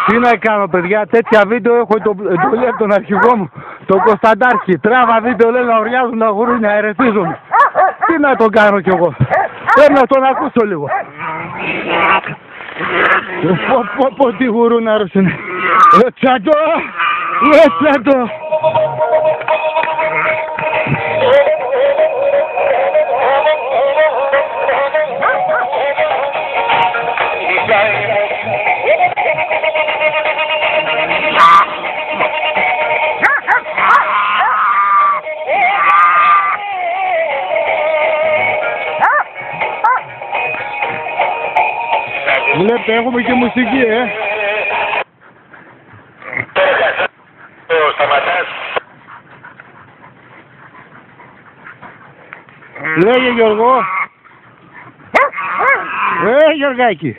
Τι να κάνω παιδιά, τέτοια βίντεο έχω εντολή από τον αρχηγό μου, τον Κωνσταντάρχη. Τράβα βίντεο λέει να οριάζουν τα γουρούνια, ερεθίζουν. Τι να τον κάνω κι εγώ, πρέπει να τον ακούσω λίγο. Πω τι γουρούναρος είναι. Τσάντο, τσάντο. Βλέπετε, έχουμε και μουσική, Σταματάς. Λέγε Γιώργο. Γιωργάκη.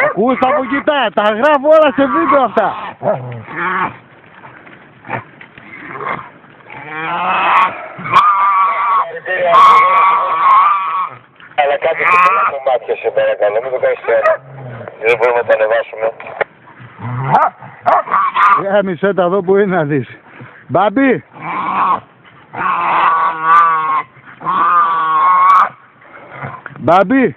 Ακούς τα μου κοιτάει, τα γράφω όλα σε βίντεο αυτά. Αλλά κάτι που μάτια σε παρακαλώ, μην το κάνεις τώρα. Δεν μπορούμε να το ανεβάσουμε. Μισέ τα εδώ που είναι να δεις. Μπάμπη. Μπάμπη.